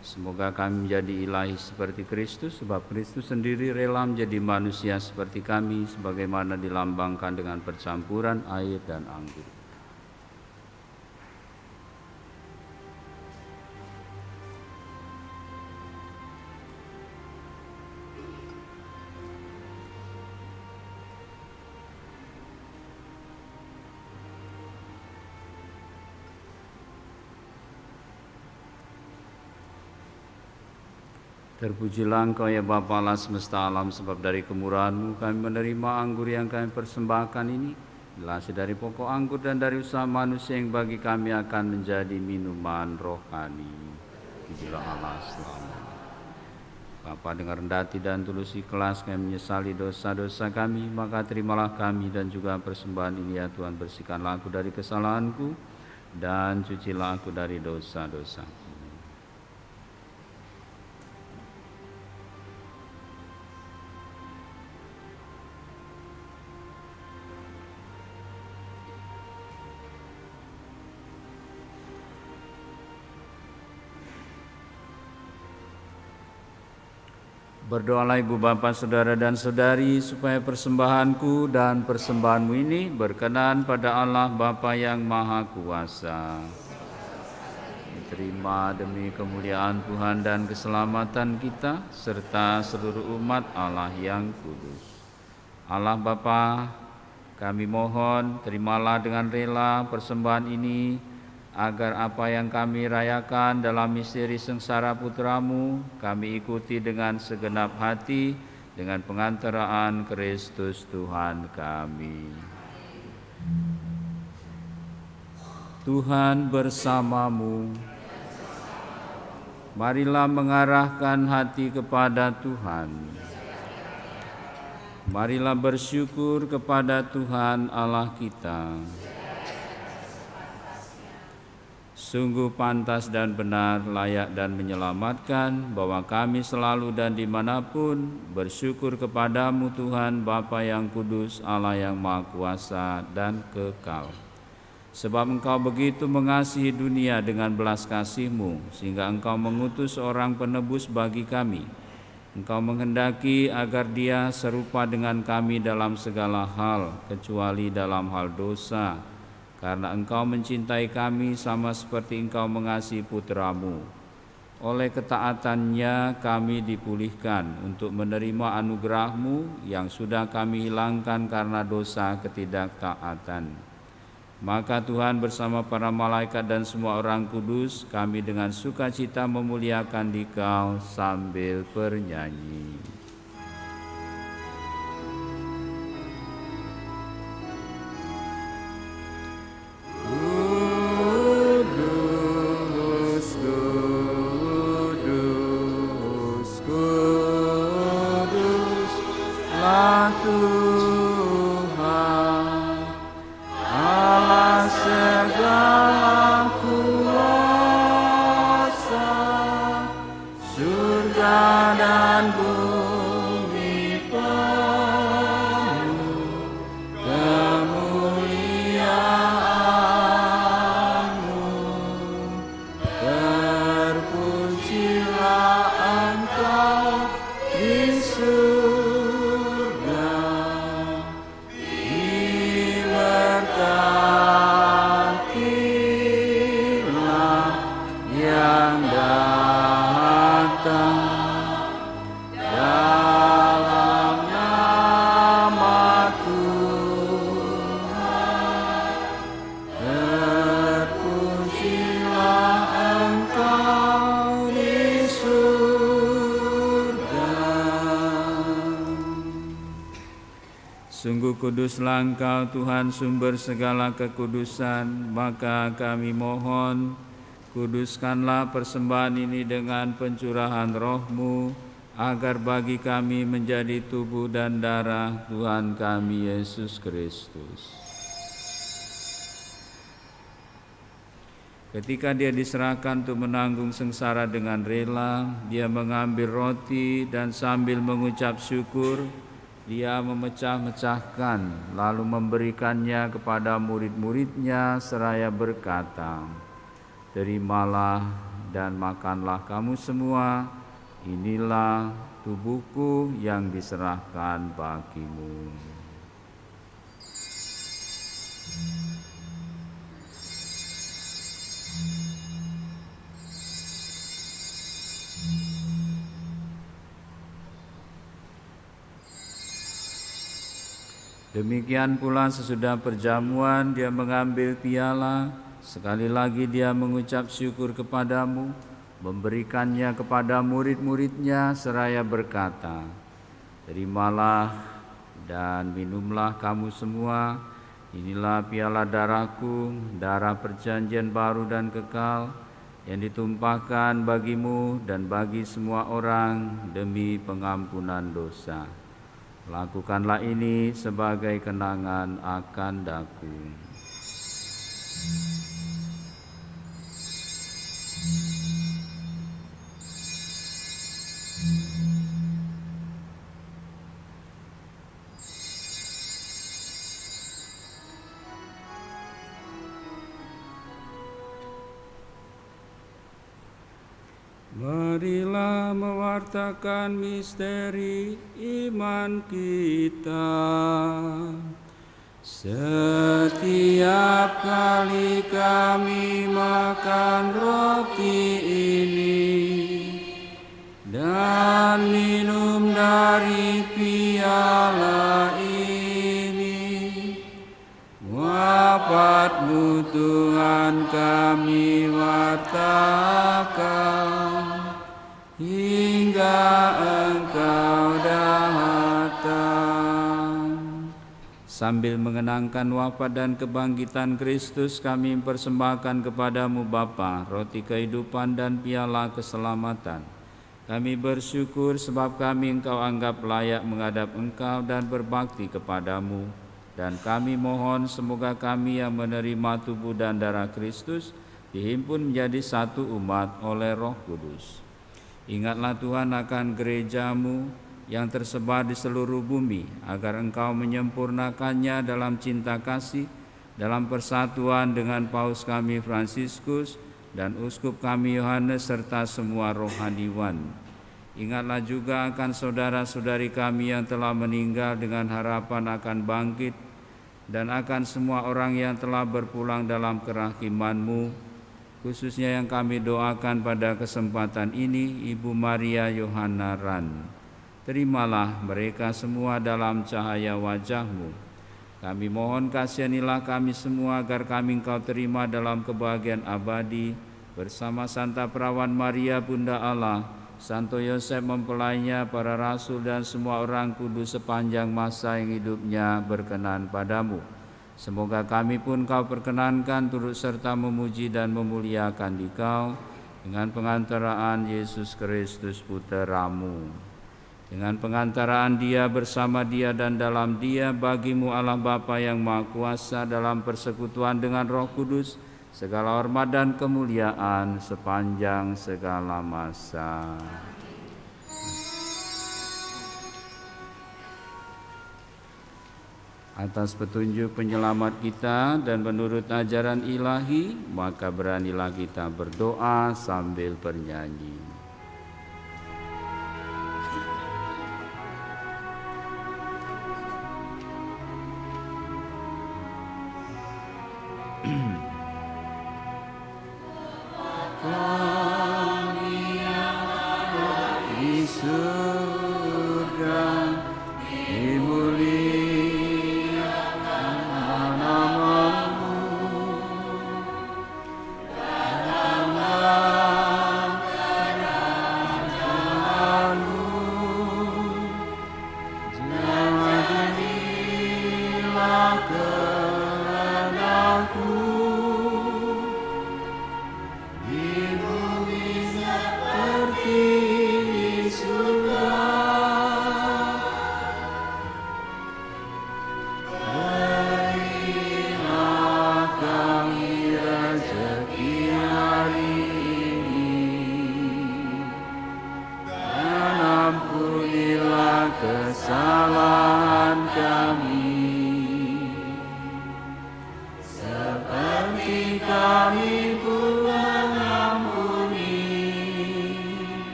Semoga kami menjadi ilahi seperti Kristus, sebab Kristus sendiri rela menjadi manusia seperti kami, sebagaimana dilambangkan dengan percampuran air dan anggur. Terpujilah Engkau ya Bapa Allah semesta alam, sebab dari kemurahan-Mu kami menerima anggur yang kami persembahkan ini, hasil dari pokok anggur dan dari usaha manusia yang bagi kami akan menjadi minuman rohani. Terpujilah Allah selamanya. Bapa, dengan rendah hati dan tulus ikhlas kami menyesali dosa-dosa kami, maka terimalah kami dan juga persembahan ini ya Tuhan. Bersihkanlah aku dari kesalahanku dan cucilah aku dari dosa-dosa. Berdoalah Ibu Bapa, Saudara dan Saudari, supaya persembahanku dan persembahanmu ini berkenan pada Allah Bapa yang Maha Kuasa. Diterima demi kemuliaan Tuhan dan keselamatan kita, serta seluruh umat Allah yang kudus. Allah Bapa, kami mohon terimalah dengan rela persembahan ini, agar apa yang kami rayakan dalam misteri sengsara Putra-Mu, kami ikuti dengan segenap hati dengan pengantaraan Kristus Tuhan kami. Tuhan bersamamu. Marilah mengarahkan hati kepada Tuhan. Marilah bersyukur kepada Tuhan Allah kita. Sungguh pantas dan benar, layak dan menyelamatkan, bahwa kami selalu dan dimanapun bersyukur kepadamu Tuhan, Bapa yang kudus, Allah yang Maha Kuasa dan kekal. Sebab Engkau begitu mengasihi dunia dengan belas kasih-Mu, sehingga Engkau mengutus seorang penebus bagi kami. Engkau menghendaki agar dia serupa dengan kami dalam segala hal, kecuali dalam hal dosa, karena Engkau mencintai kami sama seperti Engkau mengasihi Putra-Mu. Oleh ketaatannya kami dipulihkan untuk menerima anugerah-Mu yang sudah kami hilangkan karena dosa ketidaktaatan. Maka Tuhan bersama para malaikat dan semua orang kudus, kami dengan sukacita memuliakan Dikau sambil bernyanyi. Sungguh kuduslah Engkau Tuhan, sumber segala kekudusan, maka kami mohon, kuduskanlah persembahan ini dengan pencurahan Roh-Mu, agar bagi kami menjadi tubuh dan darah Tuhan kami Yesus Kristus. Ketika dia diserahkan untuk menanggung sengsara dengan rela, dia mengambil roti dan sambil mengucap syukur, dia memecah-mecahkan, lalu memberikannya kepada murid-muridnya seraya berkata, "Terimalah dan makanlah kamu semua, inilah tubuhku yang diserahkan bagimu." Demikian pula sesudah perjamuan dia mengambil piala, sekali lagi dia mengucap syukur kepadamu, memberikannya kepada murid-muridnya seraya berkata, "Terimalah dan minumlah kamu semua, inilah piala darahku, darah perjanjian baru dan kekal, yang ditumpahkan bagimu dan bagi semua orang demi pengampunan dosa. Lakukanlah ini sebagai kenangan akan daku." Marilah mewartakan misteri iman kita. Setiap kali kami makan roti ini dan minum dari piala ini, wafat-Mu Tuhan kami wartakan hingga Engkau datang. Sambil mengenangkan wafat dan kebangkitan Kristus, kami mempersembahkan kepadamu Bapa, roti kehidupan dan piala keselamatan. Kami bersyukur sebab kami Engkau anggap layak menghadap Engkau dan berbakti kepadamu. Dan kami mohon semoga kami yang menerima tubuh dan darah Kristus dihimpun menjadi satu umat oleh Roh Kudus. Ingatlah Tuhan akan gereja-Mu yang tersebar di seluruh bumi, agar Engkau menyempurnakannya dalam cinta kasih, dalam persatuan dengan Paus kami Fransiskus dan Uskup kami Yohanes serta semua rohaniwan. Ingatlah juga akan saudara-saudari kami yang telah meninggal dengan harapan akan bangkit, dan akan semua orang yang telah berpulang dalam kerahiman-Mu, khususnya yang kami doakan pada kesempatan ini, Ibu Maria Yohana Ran. Terimalah mereka semua dalam cahaya wajah-Mu. Kami mohon kasihanilah kami semua agar kami Engkau terima dalam kebahagiaan abadi bersama Santa Perawan Maria Bunda Allah, Santo Yosef mempelainya, para rasul dan semua orang kudus sepanjang masa yang hidupnya berkenan padamu. Semoga kami pun Kau perkenankan turut serta memuji dan memuliakan Dikau dengan pengantaraan Yesus Kristus Putra-Mu. Dengan pengantaraan Dia, bersama Dia dan dalam Dia, bagi-Mu Allah Bapa yang Maha Kuasa dalam persekutuan dengan Roh Kudus, segala hormat dan kemuliaan sepanjang segala masa. Atas petunjuk penyelamat kita dan menurut ajaran ilahi, maka beranilah kita berdoa sambil bernyanyi.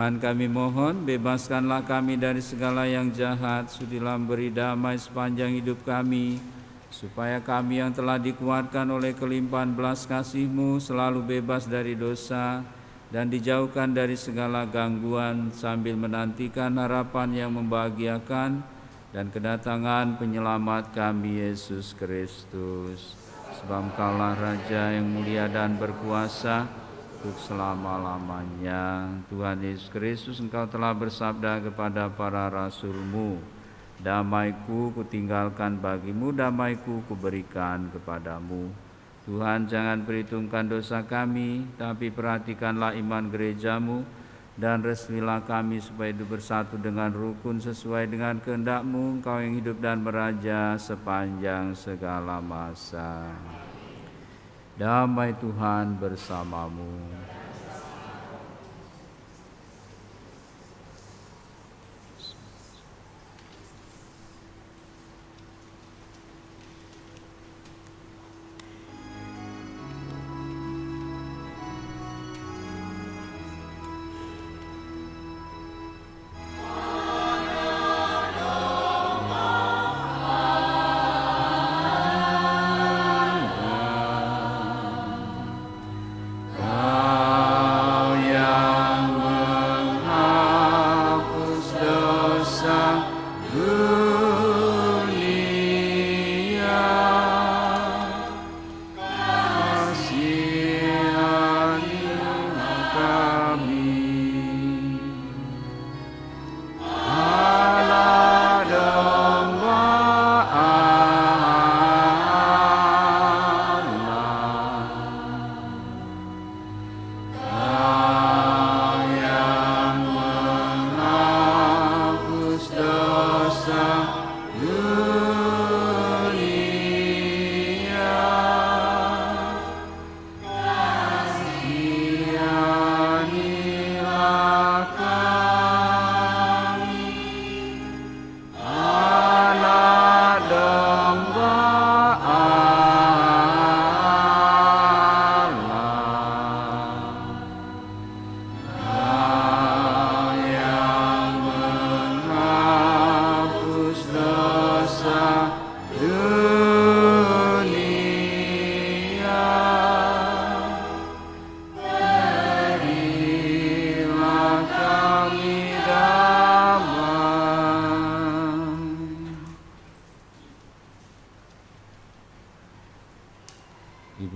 Tuhan kami mohon, bebaskanlah kami dari segala yang jahat, sudilah beri damai sepanjang hidup kami, supaya kami yang telah dikuatkan oleh kelimpahan belas kasih-Mu selalu bebas dari dosa dan dijauhkan dari segala gangguan, sambil menantikan harapan yang membahagiakan dan kedatangan penyelamat kami, Yesus Kristus. Sebab Engkaulah Raja yang mulia dan berkuasa untuk selama-lamanya. Tuhan Yesus Kristus, Engkau telah bersabda kepada para rasul-Mu, damai-Ku kutinggalkan bagimu, damai-Ku kuberikan kepadamu. Tuhan, jangan perhitungkan dosa kami, tapi perhatikanlah iman gereja-Mu, dan restuilah kami supaya hidup bersatu dengan rukun sesuai dengan kehendak-Mu, Engkau yang hidup dan meraja sepanjang segala masa. Damai Tuhan bersamamu.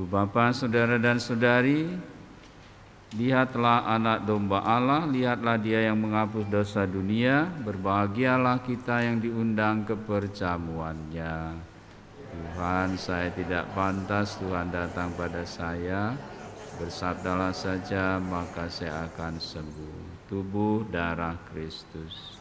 Bapa, saudara dan saudari, lihatlah anak domba Allah, lihatlah dia yang menghapus dosa dunia, berbahagialah kita yang diundang ke perjamuannya. Tuhan, saya tidak pantas Tuhan datang pada saya, bersabdalah saja maka saya akan sembuh. Tubuh darah Kristus.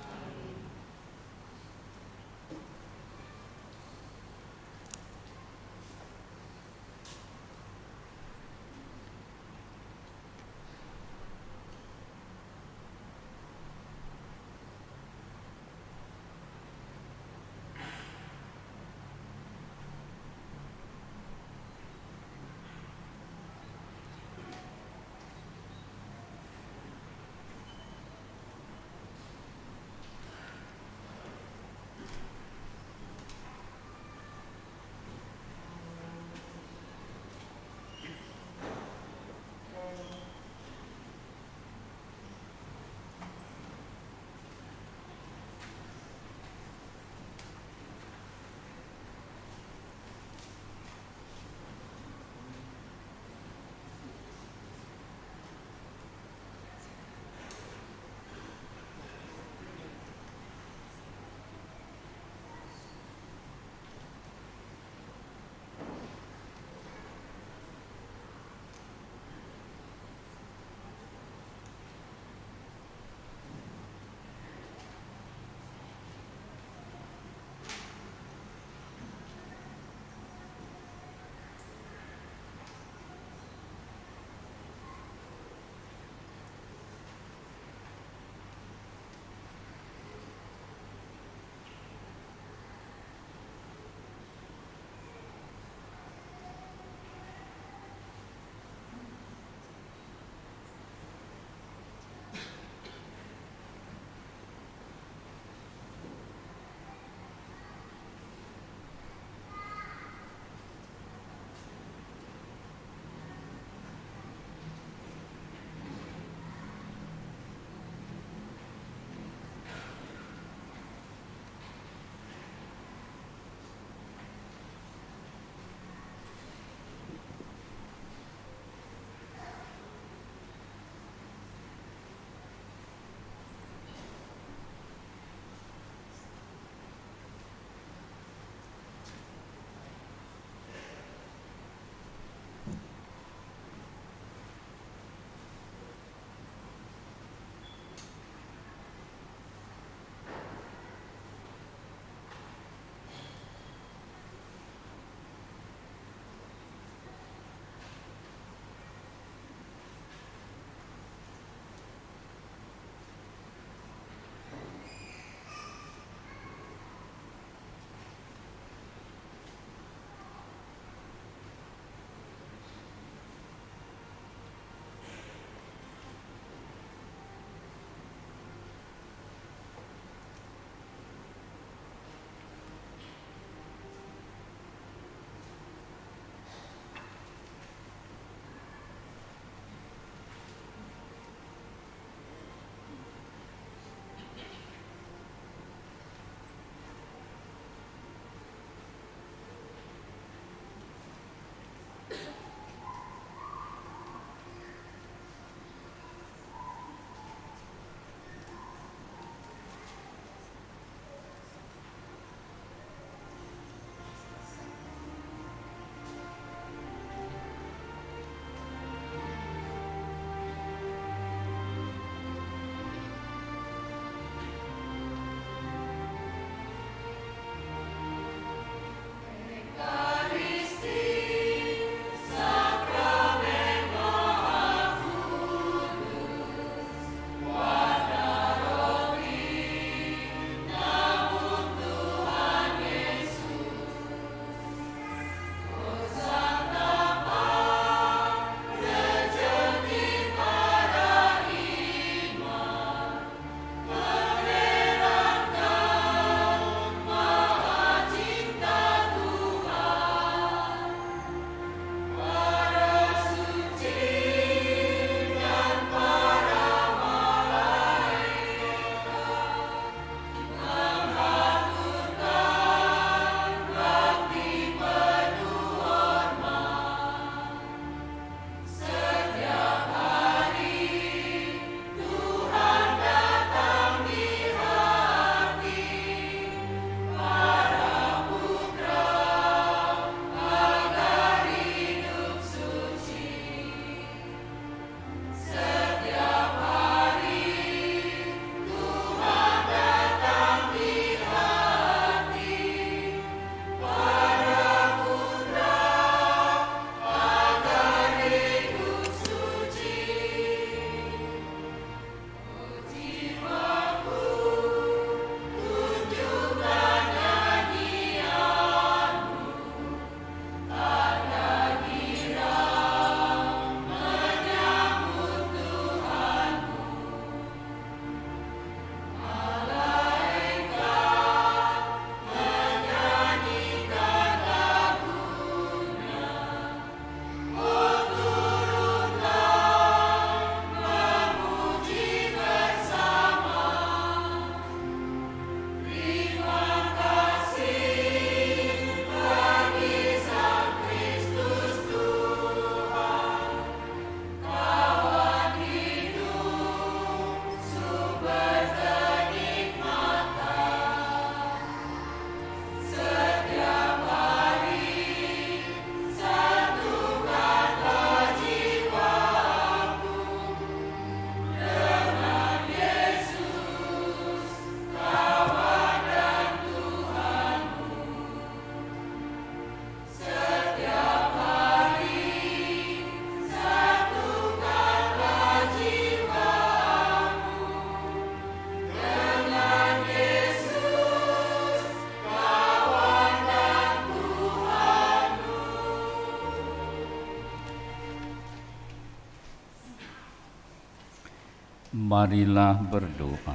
Marilah berdoa.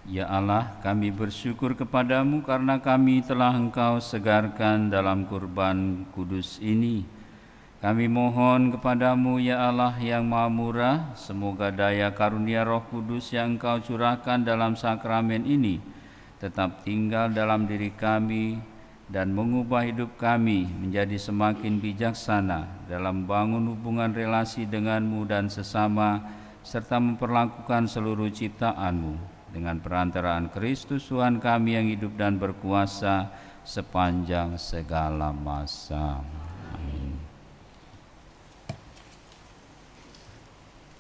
Ya Allah, kami bersyukur kepadamu karena kami telah Engkau segarkan dalam kurban kudus ini. Kami mohon kepadamu ya Allah yang Maha Murah, semoga daya karunia Roh Kudus yang Engkau curahkan dalam sakramen ini tetap tinggal dalam diri kami dan mengubah hidup kami menjadi semakin bijaksana dalam bangun hubungan relasi denganmu dan sesama, serta memperlakukan seluruh ciptaanmu dengan perantaraan Kristus Tuhan kami yang hidup dan berkuasa sepanjang segala masa. Amin.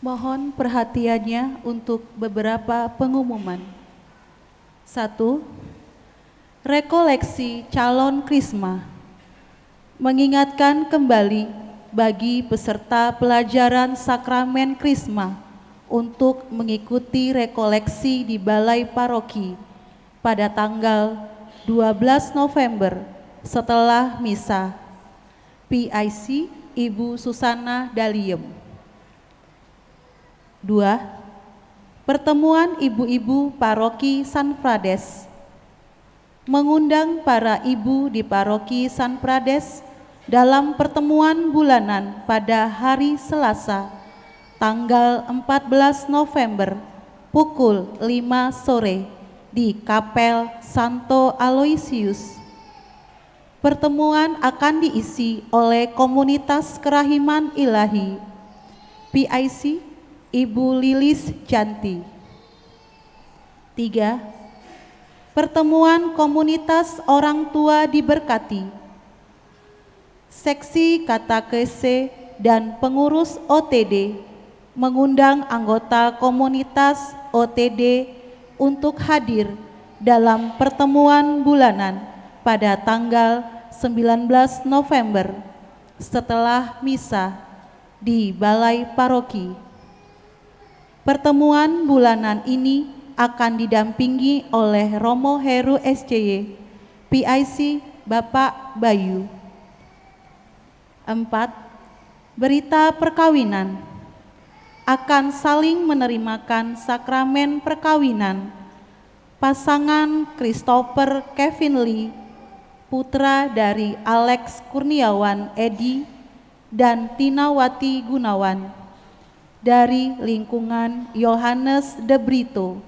Mohon perhatiannya untuk beberapa pengumuman. 1. Rekoleksi calon Krisma. Mengingatkan kembali bagi peserta pelajaran sakramen Krisma untuk mengikuti rekoleksi di Balai Paroki pada tanggal 12 November setelah misa. PIC Ibu Susana Daliem. 2. Pertemuan ibu-ibu Paroki San Prades. Mengundang para ibu di Paroki San Prades dalam pertemuan bulanan pada hari Selasa tanggal 14 November pukul 5 sore di Kapel Santo Aloysius. Pertemuan akan diisi oleh komunitas kerahiman ilahi. PIC Ibu Lilis Janti. 3. Pertemuan komunitas orang tua diberkati. Seksi katekese dan pengurus OTD mengundang anggota komunitas OTD untuk hadir dalam pertemuan bulanan pada tanggal 19 November setelah misa di Balai Paroki. Pertemuan bulanan ini akan didampingi oleh Romo Heru SCY, PIC Bapak Bayu. 4. Berita perkawinan. Akan saling menerimakan sakramen perkawinan pasangan Christopher Kevin Lee, putra dari Alex Kurniawan Edi dan Tinawati Gunawan, dari lingkungan Yohanes de Brito,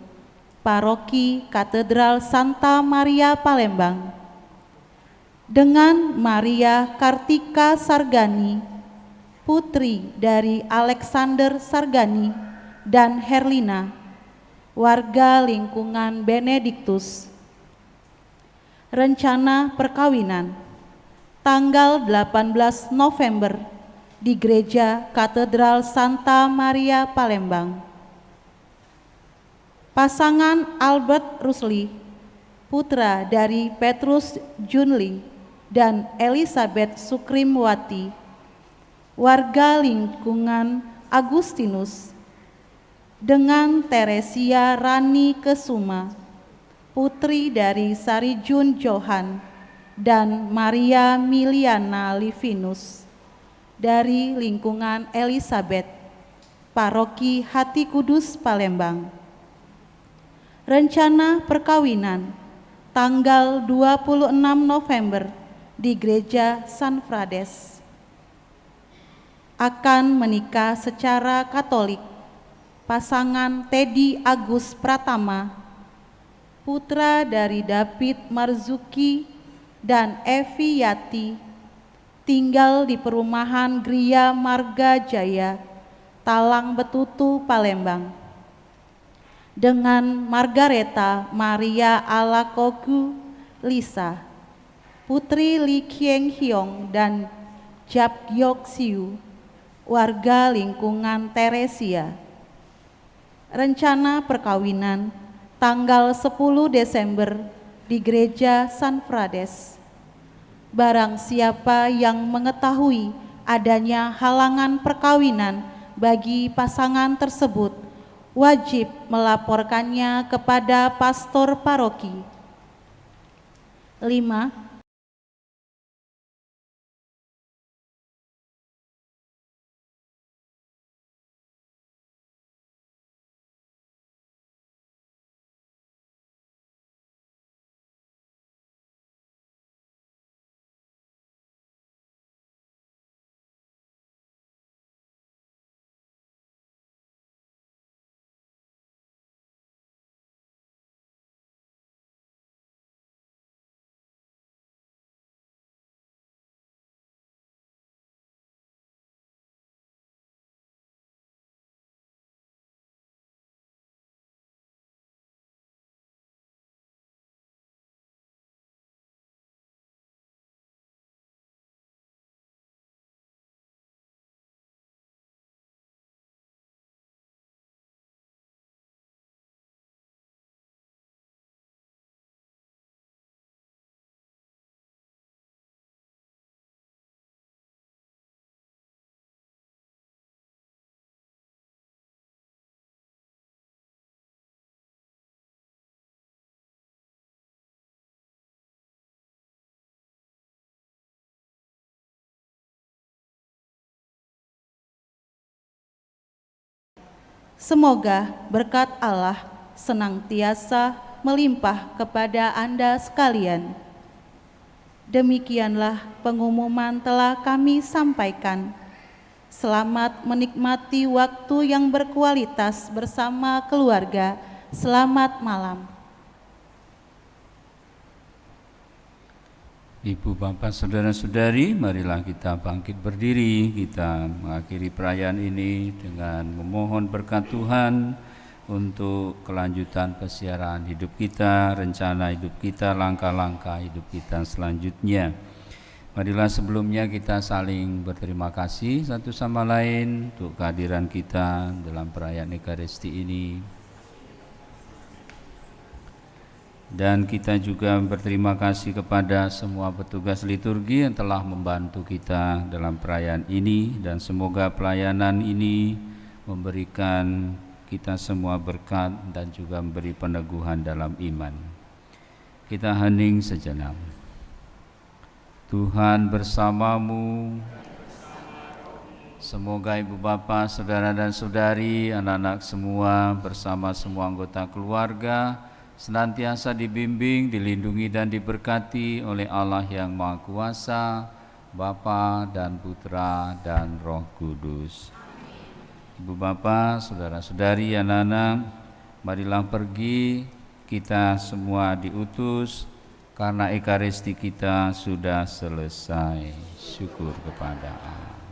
Paroki Katedral Santa Maria Palembang, dengan Maria Kartika Sargani, putri dari Alexander Sargani dan Herlina, warga lingkungan Benediktus. Rencana perkawinan tanggal 18 November di Gereja Katedral Santa Maria Palembang. Pasangan Albert Rusli, putra dari Petrus Junli dan Elizabeth Sukrimwati, warga lingkungan Agustinus, dengan Teresia Rani Kesuma, putri dari Sarijun Johan dan Maria Miliana Livinus, dari lingkungan Elizabeth, Paroki Hati Kudus Palembang. Rencana perkawinan tanggal 26 November di Gereja San Prades. Akan menikah secara Katolik pasangan Teddy Agus Pratama, putra dari David Marzuki dan Evi Yati, tinggal di perumahan Gria Marga Jaya, Talang Betutu, Palembang, dengan Margareta Maria Alakogu Lisa, putri Li Kieng Hyong dan Jap Gyok Siu, warga lingkungan Teresia. Rencana perkawinan tanggal 10 Desember di Gereja San Prades. Barang siapa yang mengetahui adanya halangan perkawinan bagi pasangan tersebut, wajib melaporkannya kepada pastor paroki. 5. Semoga berkat Allah senantiasa melimpah kepada Anda sekalian. Demikianlah pengumuman telah kami sampaikan. Selamat menikmati waktu yang berkualitas bersama keluarga. Selamat malam. Ibu, bapak, saudara-saudari, marilah kita bangkit berdiri. Kita mengakhiri perayaan ini dengan memohon berkat Tuhan untuk kelanjutan pesiaran hidup kita, rencana hidup kita, langkah-langkah hidup kita selanjutnya. Marilah sebelumnya kita saling berterima kasih satu sama lain untuk kehadiran kita dalam perayaan Ekaristi ini. Dan kita juga berterima kasih kepada semua petugas liturgi yang telah membantu kita dalam perayaan ini, dan semoga pelayanan ini memberikan kita semua berkat dan juga memberi peneguhan dalam iman. Kita hening sejenak. Tuhan bersamamu. Semoga ibu bapa, saudara dan saudari, anak-anak semua bersama semua anggota keluarga senantiasa dibimbing, dilindungi dan diberkati oleh Allah yang Maha Kuasa, Bapa dan Putra dan Roh Kudus. Ibu bapa, saudara-saudari, anak-anak, marilah pergi, kita semua diutus karena Ekaristi kita sudah selesai. Syukur kepada Allah.